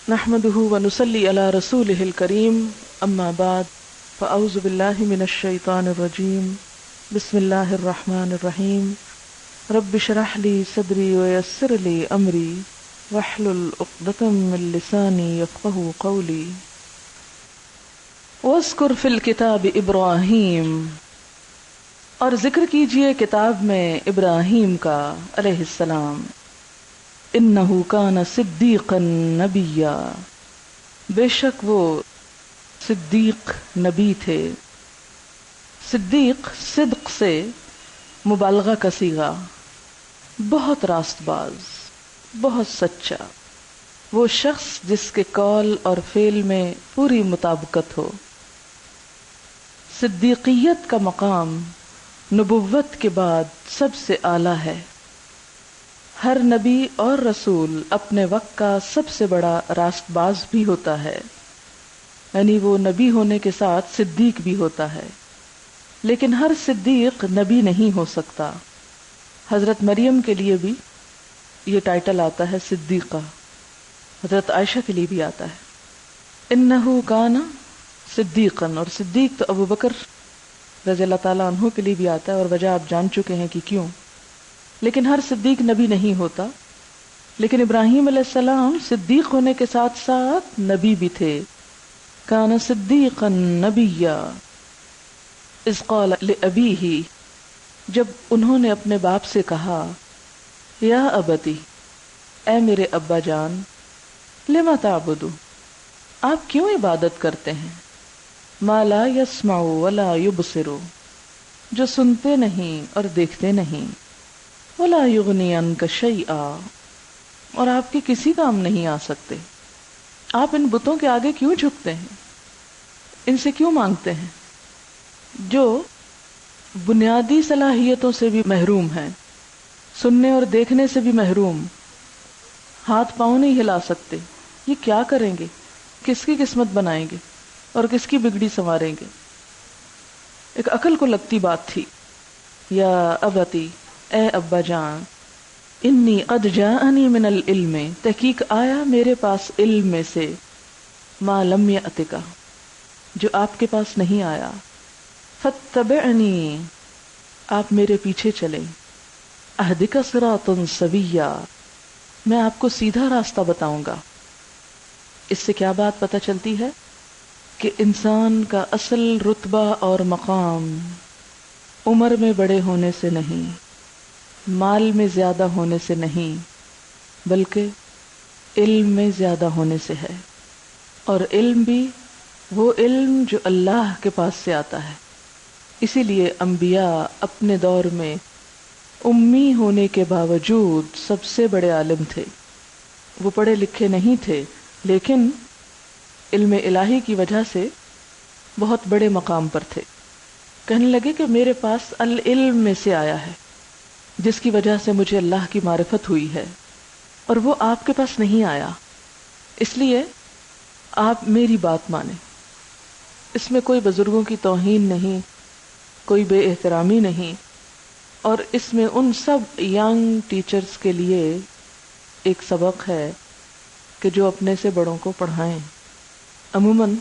نحمده ونصلي على رسوله الكريم اما بعد فاعوذ بالله من الشيطان الرجيم بسم الله الرحمن الرحيم رب اشرح لي صدري ويسر لي امري واحلل عقدة من لساني يفقهوا قولي واذكر في الكتاب ابراہیم، اور ذکر کیجئے کتاب میں ابراہیم کا علیہ السلام، انہ کان صدیقا نبیا، بے شک وہ صدیق نبی تھے۔ صدیق صدق سے مبالغہ کا صیغہ، بہت راست باز، بہت سچا، وہ شخص جس کے قول اور فعل میں پوری مطابقت ہو۔ صدیقیت کا مقام نبوت کے بعد سب سے اعلیٰ ہے۔ ہر نبی اور رسول اپنے وقت کا سب سے بڑا راست باز بھی ہوتا ہے، یعنی وہ نبی ہونے کے ساتھ صدیق بھی ہوتا ہے، لیکن ہر صدیق نبی نہیں ہو سکتا۔ حضرت مریم کے لیے بھی یہ ٹائٹل آتا ہے صدیقہ، حضرت عائشہ کے لیے بھی آتا ہے انہو کان صدیقا، اور صدیق تو ابو بکر رضی اللہ تعالیٰ عنہ کے لیے بھی آتا ہے، اور وجہ آپ جان چکے ہیں کہ کیوں۔ لیکن ہر صدیق نبی نہیں ہوتا، لیکن ابراہیم علیہ السلام صدیق ہونے کے ساتھ ساتھ نبی بھی تھے۔ کان صدیقا نبیا اذ قال لابیہ، جب انہوں نے اپنے باپ سے کہا یا ابتی، اے میرے ابا جان، لما تعبدو، آپ کیوں عبادت کرتے ہیں، ما لا یسمع ولا یبصر، جو سنتے نہیں اور دیکھتے نہیں، ولا یغنی عنک شیئا، اور آپ کے کسی کام نہیں آ سکتے۔ آپ ان بتوں کے آگے کیوں جھکتے ہیں، ان سے کیوں مانگتے ہیں جو بنیادی صلاحیتوں سے بھی محروم ہیں، سننے اور دیکھنے سے بھی محروم، ہاتھ پاؤں نہیں ہلا سکتے، یہ کیا کریں گے، کس کی قسمت بنائیں گے اور کس کی بگڑی سنواریں گے۔ ایک عقل کو لگتی بات تھی۔ یا ابتی، اے ابا جان، انی قد جاءنی من العلم، تحقیق آیا میرے پاس علم میں سے، ما لم یأتک، جو آپ کے پاس نہیں آیا، فاتبعنی، آپ میرے پیچھے چلیں، اہدک صراطا سویا، میں آپ کو سیدھا راستہ بتاؤں گا۔ اس سے کیا بات پتہ چلتی ہے کہ انسان کا اصل رتبہ اور مقام عمر میں بڑے ہونے سے نہیں، مال میں زیادہ ہونے سے نہیں، بلکہ علم میں زیادہ ہونے سے ہے، اور علم بھی وہ علم جو اللہ کے پاس سے آتا ہے۔ اسی لیے انبیاء اپنے دور میں امی ہونے کے باوجود سب سے بڑے عالم تھے۔ وہ پڑھے لکھے نہیں تھے، لیکن علم الہی کی وجہ سے بہت بڑے مقام پر تھے۔ کہنے لگے کہ میرے پاس العلم میں سے آیا ہے، جس کی وجہ سے مجھے اللہ کی معرفت ہوئی ہے، اور وہ آپ کے پاس نہیں آیا، اس لیے آپ میری بات مانیں۔ اس میں کوئی بزرگوں کی توہین نہیں، کوئی بے احترامی نہیں، اور اس میں ان سب ینگ ٹیچرز کے لیے ایک سبق ہے کہ جو اپنے سے بڑوں کو پڑھائیں۔ عموماً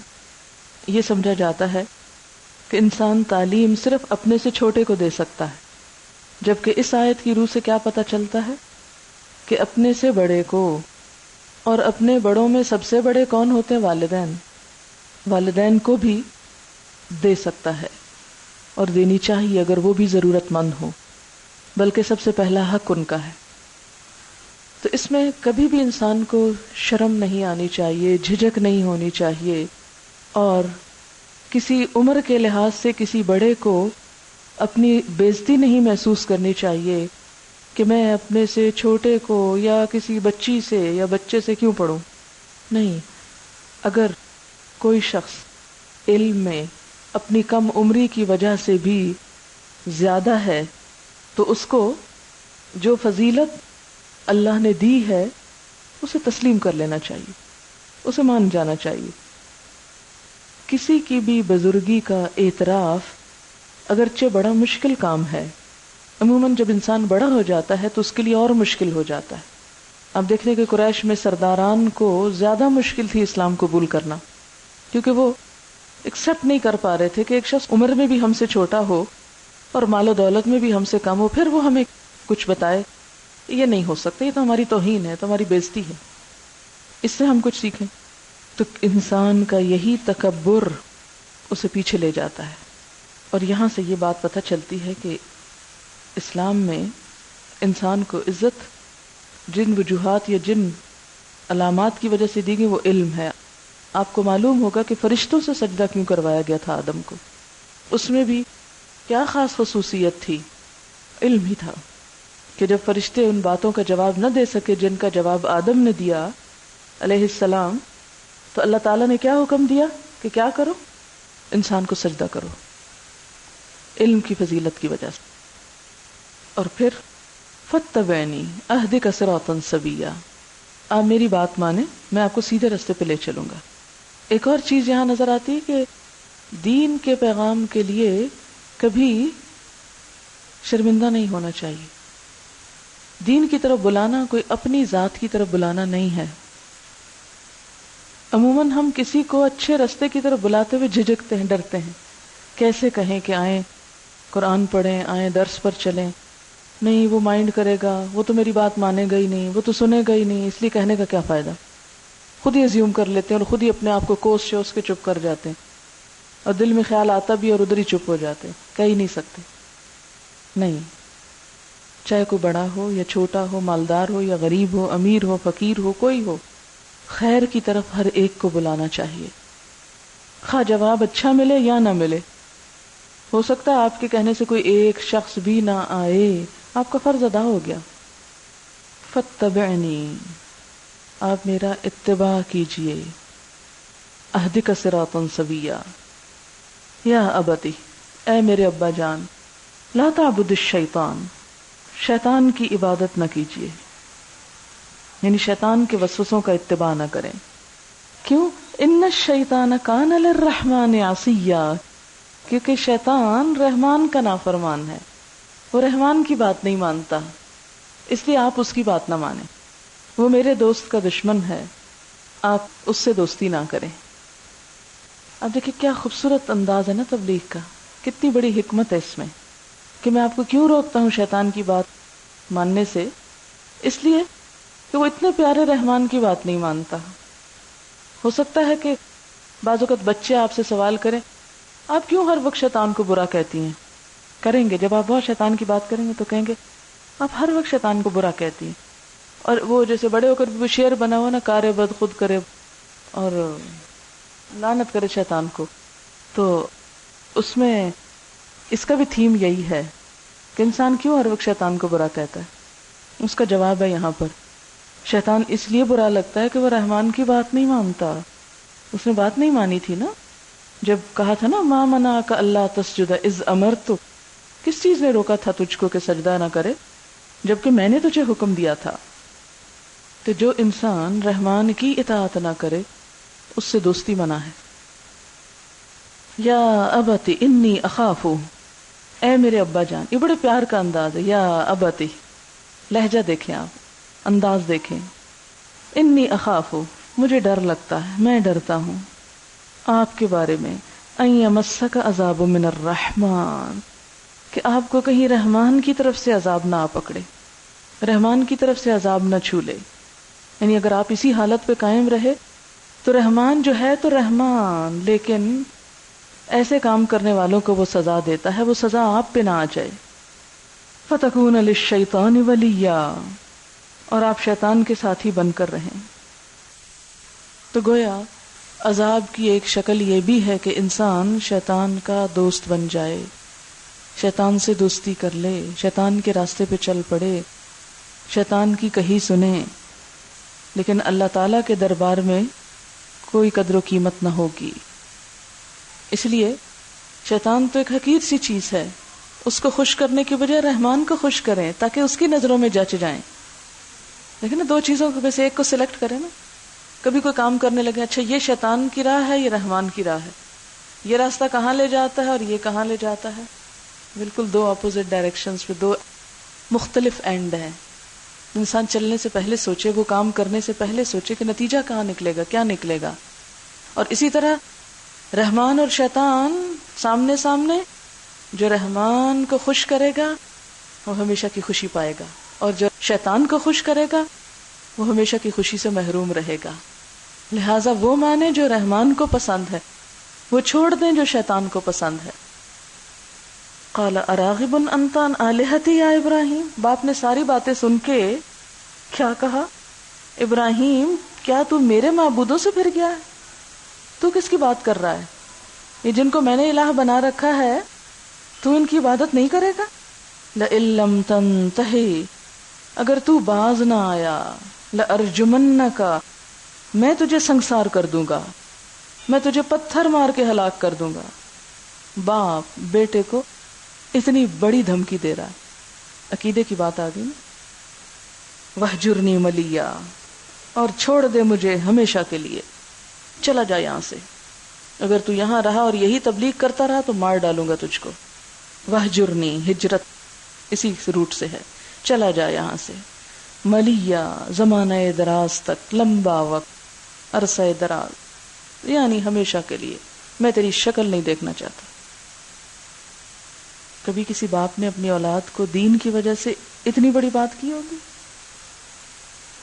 یہ سمجھا جاتا ہے کہ انسان تعلیم صرف اپنے سے چھوٹے کو دے سکتا ہے، جبکہ اس آیت کی روح سے کیا پتہ چلتا ہے کہ اپنے سے بڑے کو، اور اپنے بڑوں میں سب سے بڑے کون ہوتے ہیں؟ والدین۔ والدین کو بھی دے سکتا ہے، اور دینی چاہیے اگر وہ بھی ضرورت مند ہو، بلکہ سب سے پہلا حق ان کا ہے۔ تو اس میں کبھی بھی انسان کو شرم نہیں آنی چاہیے، جھجک نہیں ہونی چاہیے، اور کسی عمر کے لحاظ سے کسی بڑے کو اپنی بےزتی نہیں محسوس کرنی چاہیے کہ میں اپنے سے چھوٹے کو یا کسی بچی سے یا بچے سے کیوں پڑھوں۔ نہیں، اگر کوئی شخص علم میں اپنی کم عمری کی وجہ سے بھی زیادہ ہے تو اس کو جو فضیلت اللہ نے دی ہے اسے تسلیم کر لینا چاہیے، اسے مان جانا چاہیے۔ کسی کی بھی بزرگی کا اعتراف اگرچہ بڑا مشکل کام ہے، عموماً جب انسان بڑا ہو جاتا ہے تو اس کے لیے اور مشکل ہو جاتا ہے، اب دیکھنے کہ قریش میں سرداران کو زیادہ مشکل تھی اسلام قبول کرنا، کیونکہ وہ ایکسپٹ نہیں کر پا رہے تھے کہ ایک شخص عمر میں بھی ہم سے چھوٹا ہو اور مال و دولت میں بھی ہم سے کم ہو، پھر وہ ہمیں کچھ بتائے. یہ نہیں ہو سکتا، یہ تو ہماری توہین ہے، تو ہماری بےزتی ہے، اس سے ہم کچھ سیکھیں. تو انسان کا یہی تکبر اسے پیچھے لے جاتا ہے. اور یہاں سے یہ بات پتہ چلتی ہے کہ اسلام میں انسان کو عزت جن وجوہات یا جن علامات کی وجہ سے دی گئی وہ علم ہے. آپ کو معلوم ہوگا کہ فرشتوں سے سجدہ کیوں کروایا گیا تھا آدم کو، اس میں بھی کیا خاص خصوصیت تھی؟ علم ہی تھا کہ جب فرشتے ان باتوں کا جواب نہ دے سکے جن کا جواب آدم نے دیا علیہ السلام، تو اللہ تعالیٰ نے کیا حکم دیا کہ کیا کرو؟ انسان کو سجدہ کرو، علم کی فضیلت کی وجہ سے. اور پھر فاتبعنی اہدک صراطا سویا، آپ میری بات مانیں، میں آپ کو سیدھے راستے پہ لے چلوں گا. ایک اور چیز یہاں نظر آتی ہے کہ دین کے پیغام کے لیے کبھی شرمندہ نہیں ہونا چاہیے. دین کی طرف بلانا کوئی اپنی ذات کی طرف بلانا نہیں ہے. عموماً ہم کسی کو اچھے راستے کی طرف بلاتے ہوئے جھجکتے ہیں، ڈرتے ہیں. کیسے کہیں کہ آئیں قرآن پڑھیں، آئیں درس پر چلیں؟ نہیں، وہ مائنڈ کرے گا، وہ تو میری بات مانے گا ہی نہیں، وہ تو سنے گا ہی نہیں، اس لیے کہنے کا کیا فائدہ. خود ہی ازیوم کر لیتے ہیں اور خود ہی اپنے آپ کو کوس شوس کے چپ کر جاتے ہیں، اور دل میں خیال آتا بھی اور ادھر ہی چپ ہو جاتے ہیں، کہہ ہی نہیں سکتے. نہیں، چاہے کوئی بڑا ہو یا چھوٹا ہو، مالدار ہو یا غریب ہو، امیر ہو فقیر ہو، کوئی ہو، خیر کی طرف ہر ایک کو بلانا چاہیے، خواہ جواب اچھا ملے یا نہ ملے. ہو سکتا ہے آپ کے کہنے سے کوئی ایک شخص بھی نہ آئے، آپ کا فرض ادا ہو گیا. فاتبعنی، آپ میرا اتباع کیجئے. اہدک صراطا سویا، یا ابتی، اے میرے ابا جان، لا تعبد الشیطان، شیطان کی عبادت نہ کیجیے، یعنی شیطان کے وسوسوں کا اتباع نہ کریں. کیوں؟ ان الشیطان کان للرحمن عصیا، کیونکہ شیطان رحمان کا نافرمان ہے، وہ رحمان کی بات نہیں مانتا، اس لیے آپ اس کی بات نہ مانیں. وہ میرے دوست کا دشمن ہے، آپ اس سے دوستی نہ کریں. اب دیکھیں کیا خوبصورت انداز ہے نا تبلیغ کا، کتنی بڑی حکمت ہے اس میں کہ میں آپ کو کیوں روکتا ہوں شیطان کی بات ماننے سے؟ اس لیے کہ وہ اتنے پیارے رحمان کی بات نہیں مانتا. ہو سکتا ہے کہ بعض اوقات بچے آپ سے سوال کریں آپ کیوں ہر وقت شیطان کو برا کہتی ہیں؟ کریں گے، جب آپ بہت شیطان کی بات کریں گے تو کہیں گے آپ ہر وقت شیطان کو برا کہتی ہیں. اور وہ جیسے بڑے ہو کر بھی شعر بنا ہوا نا، کار بد خود کرے اور لعنت کرے شیطان کو، تو اس میں اس کا بھی تھیم یہی ہے کہ انسان کیوں ہر وقت شیطان کو برا کہتا ہے. اس کا جواب ہے یہاں پر، شیطان اس لیے برا لگتا ہے کہ وہ رحمان کی بات نہیں مانتا. اس نے بات نہیں مانی تھی نا، جب کہا تھا نا ما منعک اللہ تسجد اذ امرت، کس چیز نے روکا تھا تجھ کو کہ سجدہ نہ کرے جبکہ میں نے تجھے حکم دیا تھا. تو جو انسان رحمان کی اطاعت نہ کرے اس سے دوستی منع ہے. یا ابتی انی اخاف، اے میرے ابا جان، یہ بڑے پیار کا انداز ہے. یا ابتی، لہجہ دیکھیں آپ، انداز دیکھیں. انی اخاف، مجھے ڈر لگتا ہے، میں ڈرتا ہوں آپ کے بارے میں، ان یمسک عذاب من الرحمن، کہ آپ کو کہیں رحمان کی طرف سے عذاب نہ آ پکڑے، رحمان کی طرف سے عذاب نہ چھو لے. یعنی اگر آپ اسی حالت پہ قائم رہے تو رحمان جو ہے تو رحمان، لیکن ایسے کام کرنے والوں کو وہ سزا دیتا ہے، وہ سزا آپ پہ نہ آ جائے. فتکون للشیطان ولیا، اور آپ شیطان کے ساتھی بن کر رہیں. تو گویا عذاب کی ایک شکل یہ بھی ہے کہ انسان شیطان کا دوست بن جائے، شیطان سے دوستی کر لے، شیطان کے راستے پہ چل پڑے، شیطان کی کہی سنے، لیکن اللہ تعالیٰ کے دربار میں کوئی قدر و قیمت نہ ہوگی. اس لیے شیطان تو ایک حقیر سی چیز ہے، اس کو خوش کرنے کی بجائے رحمان کو خوش کریں تاکہ اس کی نظروں میں جچ جائیں. لیکن دو چیزوں میں سے ایک کو سلیکٹ کریں نا. کبھی کوئی کام کرنے لگے، اچھا یہ شیطان کی راہ ہے، یہ رحمان کی راہ ہے، یہ راستہ کہاں لے جاتا ہے اور یہ کہاں لے جاتا ہے، بالکل دو اپوزٹ ڈائریکشنز پہ، دو مختلف اینڈ ہیں. انسان چلنے سے پہلے سوچے، وہ کام کرنے سے پہلے سوچے کہ نتیجہ کہاں نکلے گا، کیا نکلے گا. اور اسی طرح رحمان اور شیطان سامنے سامنے، جو رحمان کو خوش کرے گا وہ ہمیشہ کی خوشی پائے گا، اور جو شیطان کو خوش کرے گا وہ ہمیشہ کی خوشی سے محروم رہے گا. لہٰذا وہ مانے جو رحمان کو پسند ہے، وہ چھوڑ دیں جو شیطان کو پسند ہے. قال اراغب انت عن آلہتی یا ابراہیم، باپ نے ساری باتیں سن کے کیا کہا؟ ابراہیم کیا تو میرے معبودوں سے پھر گیا ہے؟ تو کس کی بات کر رہا ہے؟ یہ جن کو میں نے الہ بنا رکھا ہے تو ان کی عبادت نہیں کرے گا؟ لئن لم تنتہی، اگر تو باز نہ آیا، لأرجمنک، میں تجھے سنگسار کر دوں گا، میں تجھے پتھر مار کے ہلاک کر دوں گا. باپ بیٹے کو اتنی بڑی دھمکی دے رہا ہے. عقیدے کی بات آ گئی نا. وہجرنی ملیا، اور چھوڑ دے مجھے ہمیشہ کے لیے، چلا جا یہاں سے. اگر تو یہاں رہا اور یہی تبلیغ کرتا رہا تو مار ڈالوں گا تجھ کو. وہجرنی، ہجرت اسی روٹ سے ہے، چلا جا یہاں سے. ملیا، زمانہ دراز تک، لمبا وقت، عرصہ دراز، یعنی ہمیشہ کے لیے. میں تیری شکل نہیں دیکھنا چاہتا. کبھی کسی باپ نے اپنی اولاد کو دین کی وجہ سے اتنی بڑی بات کی ہوگی؟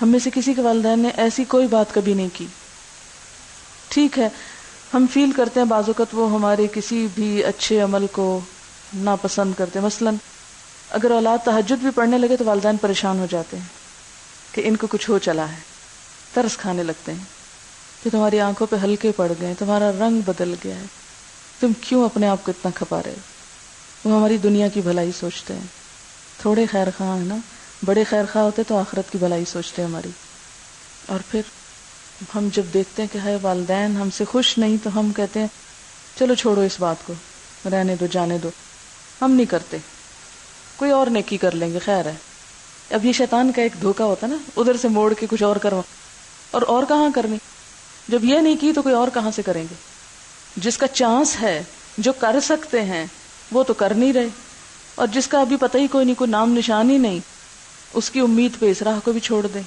ہم میں سے کسی کے والدین نے ایسی کوئی بات کبھی نہیں کی. ٹھیک ہے، ہم فیل کرتے ہیں بعض اوقات وہ ہمارے کسی بھی اچھے عمل کو ناپسند کرتے ہیں. مثلا اگر اولاد تہجد بھی پڑھنے لگے تو والدین پریشان ہو جاتے ہیں کہ ان کو کچھ ہو چلا ہے، ترس کھانے لگتے ہیں کہ تمہاری آنکھوں پہ ہلکے پڑ گئے، تمہارا رنگ بدل گیا ہے، تم کیوں اپنے آپ کو اتنا کھپا رہے ہو. وہ ہماری دنیا کی بھلائی سوچتے ہیں. تھوڑے خیر خواہ ہیں نا، بڑے خیر خواہ ہوتے تو آخرت کی بھلائی سوچتے ہیں ہماری. اور پھر ہم جب دیکھتے ہیں کہ ہے والدین ہم سے خوش نہیں تو ہم کہتے ہیں چلو چھوڑو اس بات کو، رہنے دو، جانے دو. ہم نہیں کرتے، کوئی اور نیکی کر لیں گے، خیر ہے. اب یہ شیطان کا ایک دھوکہ ہوتا ہے نا، ادھر سے موڑ کے کچھ اور کرو، اور کہاں کرنی؟ جب یہ نہیں کی تو کوئی اور کہاں سے کریں گے؟ جس کا چانس ہے، جو کر سکتے ہیں وہ تو کر نہیں رہے، اور جس کا ابھی پتہ ہی کوئی نہیں، کوئی نام نشان ہی نہیں، اس کی امید پہ اس راہ کو بھی چھوڑ دیں.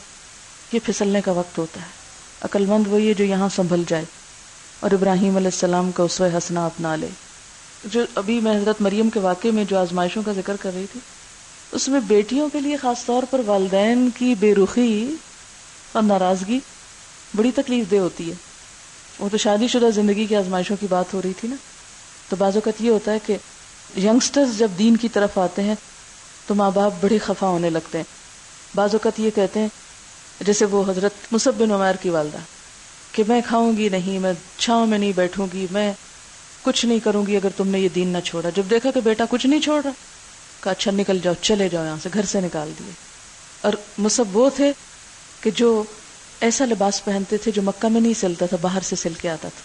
یہ پھسلنے کا وقت ہوتا ہے. عقل مند وہی ہے جو یہاں سنبھل جائے اور ابراہیم علیہ السلام کا اسوہ حسنہ اپنا لے. جو ابھی میں حضرت مریم کے واقعے میں جو آزمائشوں کا ذکر کر رہی تھی، اس میں بیٹیوں کے لیے خاص طور پر والدین کی بے رخی اور ناراضگی بڑی تکلیف دہ ہوتی ہے. وہ تو شادی شدہ زندگی کی آزمائشوں کی بات ہو رہی تھی نا. تو بعض اوقات یہ ہوتا ہے کہ ینگسٹرز جب دین کی طرف آتے ہیں تو ماں باپ بڑے خفا ہونے لگتے ہیں. بعض اوقات یہ کہتے ہیں، جیسے وہ حضرت مصعب بن عمیر کی والدہ، کہ میں کھاؤں گی نہیں، میں چھاؤں میں نہیں بیٹھوں گی، میں کچھ نہیں کروں گی اگر تم نے یہ دین نہ چھوڑا. جب دیکھا کہ بیٹا کچھ نہیں چھوڑ رہا، کہا اچھا نکل جاؤ، چلے جاؤ یہاں سے، گھر سے نکال دیے. اور مصعب وہ تھے کہ جو ایسا لباس پہنتے تھے جو مکہ میں نہیں سلتا تھا، باہر سے سل کے آتا تھا،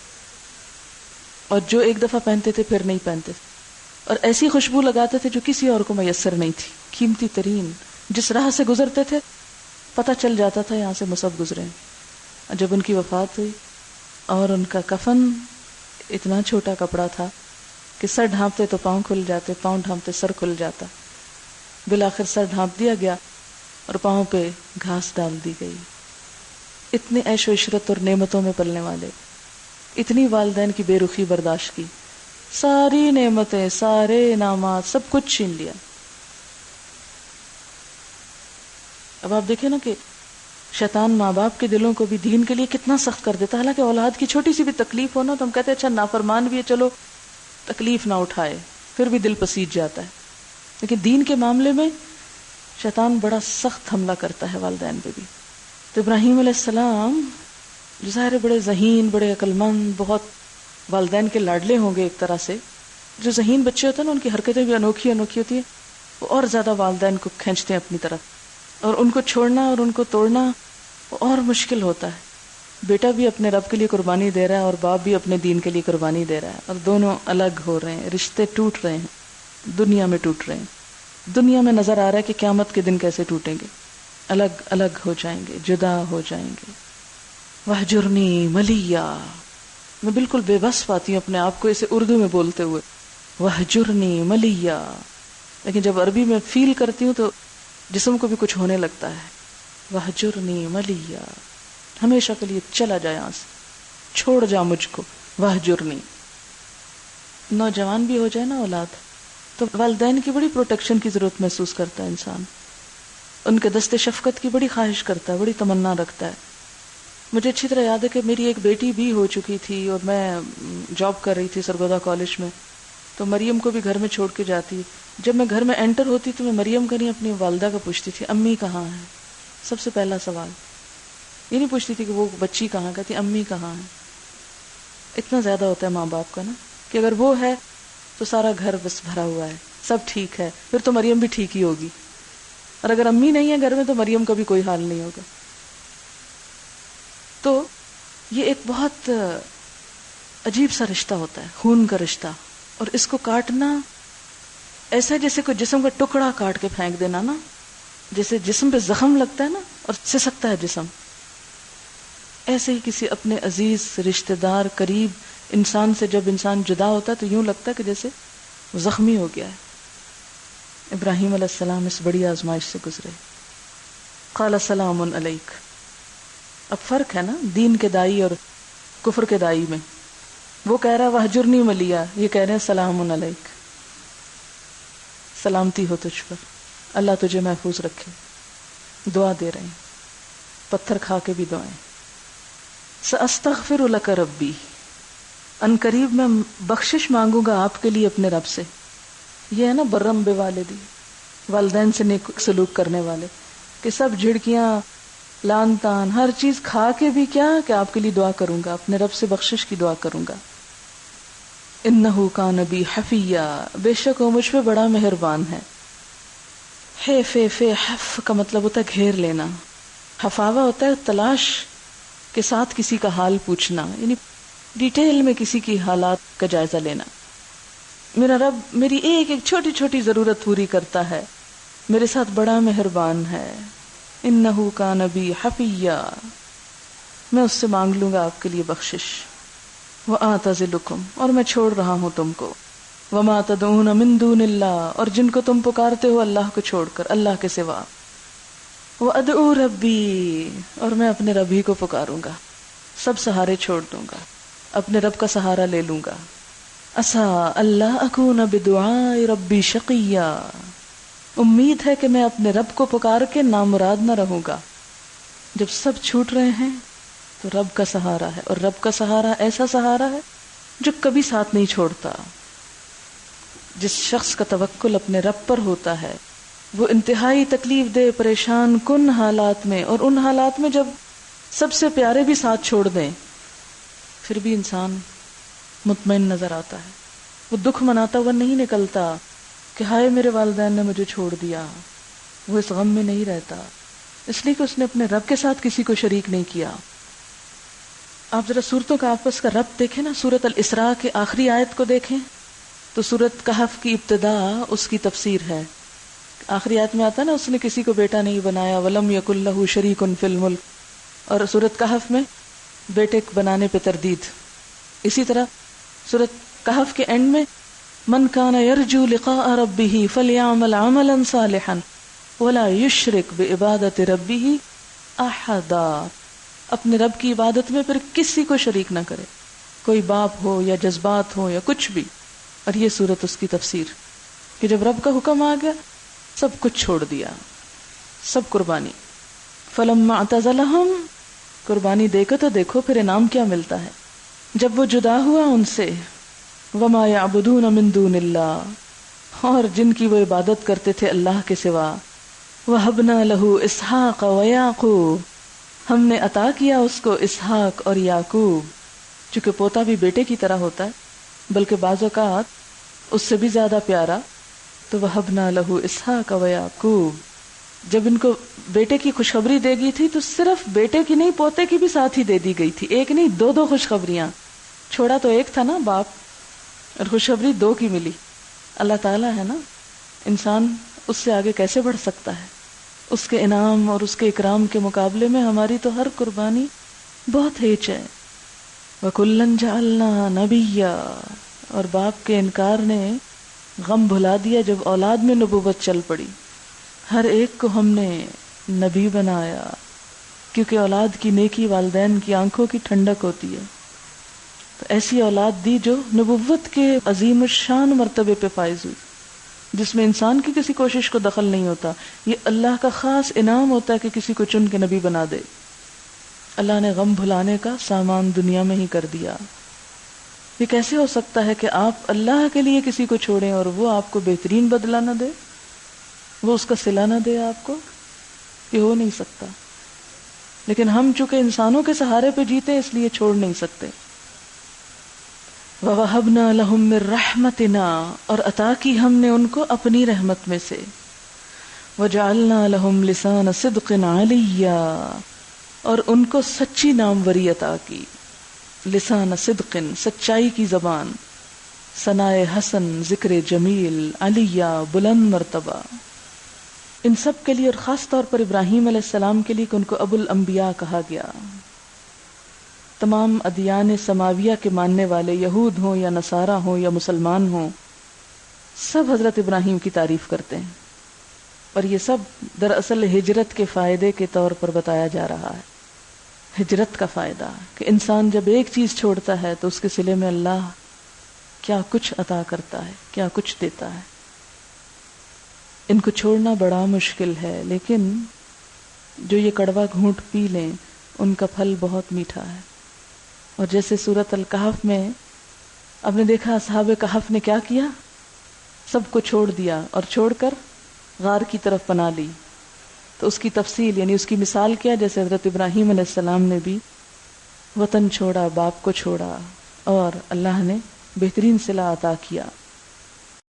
اور جو ایک دفعہ پہنتے تھے پھر نہیں پہنتے تھے، اور ایسی خوشبو لگاتے تھے جو کسی اور کو میسر نہیں تھی، قیمتی ترین. جس راہ سے گزرتے تھے پتہ چل جاتا تھا یہاں سے مصعب گزرے ہیں. جب ان کی وفات ہوئی اور ان کا کفن اتنا چھوٹا کپڑا تھا کہ سر ڈھانپتے تو پاؤں کھل جاتے، پاؤں ڈھانپتے سر کھل جاتا. بالآخر سر ڈھانپ دیا گیا اور پاؤں پہ گھاس ڈال دی گئی. اتنے عیش و عشرت اور نعمتوں میں پلنے والے، اتنی والدین کی بے رخی برداشت کی، ساری نعمتیں، سارے انعامات، سب کچھ چھین لیا. اب آپ دیکھیں نا کہ شیطان ماں باپ کے دلوں کو بھی دین کے لیے کتنا سخت کر دیتا ہے. حالانکہ اولاد کی چھوٹی سی بھی تکلیف ہونا تو ہم کہتے ہیں اچھا نافرمان بھی ہے، چلو تکلیف نہ اٹھائے، پھر بھی دل پسیج جاتا ہے. لیکن دین کے معاملے میں شیطان بڑا سخت حملہ کرتا ہے والدین پہ بھی. تو ابراہیم علیہ السلام جو ظاہر بڑے ذہین، بڑے عقل مند، بہت والدین کے لاڈلے ہوں گے ایک طرح سے. جو ذہین بچے ہوتے ہیں نا ان کی حرکتیں بھی انوکھی ہوتی ہیں، وہ اور زیادہ والدین کو کھینچتے ہیں اپنی طرف، اور ان کو چھوڑنا اور ان کو توڑنا اور مشکل ہوتا ہے. بیٹا بھی اپنے رب کے لیے قربانی دے رہا ہے اور باپ بھی اپنے دین کے لیے قربانی دے رہا ہے، اور دونوں الگ ہو رہے ہیں، رشتے ٹوٹ رہے ہیں، دنیا میں ٹوٹ رہے ہیں. دنیا میں نظر آ رہا ہے کہ قیامت کے دن کیسے ٹوٹیں گے، الگ الگ ہو جائیں گے، جدا ہو جائیں گے. وہجرنی ملیا، میں بالکل بے بس پاتی ہوں اپنے آپ کو اسے اردو میں بولتے ہوئے، وہجرنی ملیا. لیکن جب عربی میں فیل کرتی ہوں تو جسم کو بھی کچھ ہونے لگتا ہے. وہجرنی ملیا، ہمیشہ کے لیے چلا جا یہاں سے، چھوڑ جا مجھ کو، وہجرنی۔ نوجوان بھی ہو جائے نا اولاد تو والدین کی بڑی پروٹیکشن کی ضرورت محسوس کرتا ہے انسان، ان کے دست شفقت کی بڑی خواہش کرتا ہے، بڑی تمنا رکھتا ہے۔ مجھے اچھی طرح یاد ہے کہ میری ایک بیٹی بھی ہو چکی تھی اور میں جاب کر رہی تھی سرگودا کالج میں، تو مریم کو بھی گھر میں چھوڑ کے جاتی۔ جب میں گھر میں انٹر ہوتی تو میں مریم کا نہیں اپنی والدہ کا پوچھتی تھی، امی کہاں ہے؟ سب سے پہلا سوال یہ نہیں پوچھتی تھی کہ وہ بچی کہاں، کہتی امی کہاں ہے۔ اتنا زیادہ ہوتا ہے ماں باپ کا نا کہ اگر وہ ہے تو سارا گھر بس بھرا ہوا ہے، سب ٹھیک ہے، پھر تو مریم بھی ٹھیک ہی ہوگی، اور اگر امی نہیں ہے گھر میں تو مریم کا بھی کوئی حال نہیں ہوگا۔ تو یہ ایک بہت عجیب سا رشتہ ہوتا ہے، خون کا رشتہ، اور اس کو کاٹنا ایسا جیسے کوئی جسم کا ٹکڑا کاٹ کے پھینک دینا نا، جیسے جسم پہ زخم لگتا ہے نا اور سسکتا ہے جسم، ایسے ہی کسی اپنے عزیز رشتہ دار قریب انسان سے جب انسان جدا ہوتا ہے تو یوں لگتا ہے کہ جیسے وہ زخمی ہو گیا ہے۔ ابراہیم علیہ السلام اس بڑی آزمائش سے گزرے۔ قال سلام علیک۔ اب فرق ہے نا دین کے دائی اور کفر کے دائی میں، وہ کہہ رہا وہجرنی ملیا، یہ کہہ رہے ہیں سلام علیک، سلامتی ہو تجھ پر، اللہ تجھے محفوظ رکھے۔ دعا دے رہے ہیں، پتھر کھا کے بھی دعائیں۔ سأستغفر لک ربی، ان قریب میں بخشش مانگوں گا آپ کے لیے اپنے رب سے۔ یہ ہے نا برم بوالدی، والدین سے نیک سلوک کرنے والے، کہ سب جھڑکیاں لان تان ہر چیز کھا کے بھی کیا کہ آپ کے لیے دعا کروں گا، اپنے رب سے بخشش کی دعا کروں گا۔ انہو کان بی حفیہ، بے شک وہ مجھ پہ بڑا مہربان ہے۔ حف کا مطلب ہوتا ہے گھیر لینا، حفاوہ ہوتا ہے تلاش کے ساتھ کسی کا حال پوچھنا، یعنی ڈیٹیل میں کسی کی حالات کا جائزہ لینا۔ میرا رب میری ایک ایک چھوٹی چھوٹی ضرورت پوری کرتا ہے، میرے ساتھ بڑا مہربان ہے۔ انہو کان بی حفیہ، میں اس سے مانگ لوں گا آپ کے لیے بخشش۔ وَآتَزِلُكُمْ، اور میں چھوڑ رہا ہوں تم کو۔ وَمَا تَدْعُونَ مِن دُونِ اللَّهِ، اور جن کو تم پکارتے ہو اللہ کو چھوڑ کر، اللہ کے سوا۔ وَأَدْعُو رَبِّي، اور میں اپنے رب ہی کو پکاروں گا، سب سہارے چھوڑ دوں گا، اپنے رب کا سہارا لے لوں گا۔ عَسَىٰ أَلَّا أَكُونَ بِدُعَاءِ رَبِّي شَقِيًّا، امید ہے کہ میں اپنے رب کو پکار کے نامراد نہ رہوں گا۔ جب سب چھوٹ رہے ہیں تو رب کا سہارا ہے، اور رب کا سہارا ایسا سہارا ہے جو کبھی ساتھ نہیں چھوڑتا۔ جس شخص کا توکل اپنے رب پر ہوتا ہے وہ انتہائی تکلیف دہ پریشان کن حالات میں، اور ان حالات میں جب سب سے پیارے بھی ساتھ چھوڑ دیں پھر بھی انسان مطمئن نظر آتا ہے، وہ دکھ مناتا ہوا نہیں نکلتا کہ ہائے میرے والدین نے مجھے چھوڑ دیا، وہ اس غم میں نہیں رہتا، اس لیے کہ اس نے اپنے رب کے ساتھ کسی کو شریک نہیں کیا۔ آپ ذرا سورتوں کا آپس کا ربط دیکھیں نا، سورت الاسراء کے آخری آیت کو دیکھیں تو سورت کہف کی ابتدا اس کی تفسیر ہے۔ آخری آیت میں آتا ہے نا اس نے کسی کو بیٹا نہیں بنایا، ولم یکن لہ شریک فی الملک، اور سورت کہف میں بیٹے بنانے پہ تردید۔ اسی طرح سورت کہف کے اینڈ میں من کان یرجو لقاء ربہ فلیعمل عملا صالحا ولا یشرک بعبادۃ ربہ احدا، اپنے رب کی عبادت میں پھر کسی کو شریک نہ کرے، کوئی باپ ہو یا جذبات ہو یا کچھ بھی۔ اور یہ صورت اس کی تفسیر کہ جب رب کا حکم آ گیا سب کچھ چھوڑ دیا، سب قربانی۔ فلما اعتزلہم، قربانی دے کے تو دیکھو پھر انعام کیا ملتا ہے۔ جب وہ جدا ہوا ان سے، وما یعبدون من دون اللہ، اور جن کی وہ عبادت کرتے تھے اللہ کے سوا، وہبنا لہ اسحاق ویعقوب، ہم نے عطا کیا اس کو اسحاق اور یعقوب، چونکہ پوتا بھی بیٹے کی طرح ہوتا ہے بلکہ بعض اوقات اس سے بھی زیادہ پیارا، تو وہبنا لہ اسحاق ویعقوب، جب ان کو بیٹے کی خوشخبری دے گئی تھی تو صرف بیٹے کی نہیں پوتے کی بھی ساتھ ہی دے دی گئی تھی، ایک نہیں دو خوشخبریاں، چھوڑا تو ایک تھا نا باپ، اور خوشخبری دو کی ملی۔ اللہ تعالیٰ ہے نا، انسان اس سے آگے کیسے بڑھ سکتا ہے؟ اس کے انعام اور اس کے اکرام کے مقابلے میں ہماری تو ہر قربانی بہت ہیچ ہے۔ وَكُلًّا جَعَلْنَا نَبِيًّا، اور باپ کے انکار نے غم بھلا دیا جب اولاد میں نبوت چل پڑی، ہر ایک کو ہم نے نبی بنایا۔ کیونکہ اولاد کی نیکی والدین کی آنکھوں کی ٹھنڈک ہوتی ہے. تو ایسی اولاد دی جو نبوت کے عظیم الشان مرتبے پہ فائز ہوئی، جس میں انسان کی کسی کوشش کو دخل نہیں ہوتا. یہ اللہ کا خاص انعام ہوتا ہے کہ کسی کو چن کے نبی بنا دے. اللہ نے غم بھلانے کا سامان دنیا میں ہی کر دیا. یہ کیسے ہو سکتا ہے کہ آپ اللہ کے لیے کسی کو چھوڑیں اور وہ آپ کو بہترین بدلہ نہ دے، وہ اس کا صلہ نہ دے آپ کو؟ یہ ہو نہیں سکتا. لیکن ہم چونکہ انسانوں کے سہارے پہ جیتے اس لیے چھوڑ نہیں سکتے. وَوَهَبْنَا لَهُم مِّن رَحْمَتِنَا، اور عطا کی ہم نے ان کو اپنی رحمت میں سے. وَجَعَلْنَا لَهُمْ لِسَانَ صِدْقٍ عَلِيًّا، اور ان کو سچی ناموری عطا کی. لسان صدق، سچائی کی زبان. ثنائے حسن، ذکر جمیل. علیہ، بلند مرتبہ. ان سب کے لیے اور خاص طور پر ابراہیم علیہ السلام کے لیے کہ ان کو ابو الانبیاء کہا گیا. تمام ادیان سماویہ کے ماننے والے، یہود ہوں یا نصارہ ہوں یا مسلمان ہوں، سب حضرت ابراہیم کی تعریف کرتے ہیں. اور یہ سب دراصل ہجرت کے فائدے کے طور پر بتایا جا رہا ہے. ہجرت کا فائدہ کہ انسان جب ایک چیز چھوڑتا ہے تو اس کے صلے میں اللہ کیا کچھ عطا کرتا ہے، کیا کچھ دیتا ہے. ان کو چھوڑنا بڑا مشکل ہے، لیکن جو یہ کڑوا گھونٹ پی لیں ان کا پھل بہت میٹھا ہے. اور جیسے سورۃ الکہف میں آپ نے دیکھا اصحاب کہف نے کیا کیا، سب کو چھوڑ دیا اور چھوڑ کر غار کی طرف پناہ لی. تو اس کی تفصیل یعنی اس کی مثال کیا، جیسے حضرت ابراہیم علیہ السلام نے بھی وطن چھوڑا، باپ کو چھوڑا، اور اللہ نے بہترین صلہ عطا کیا.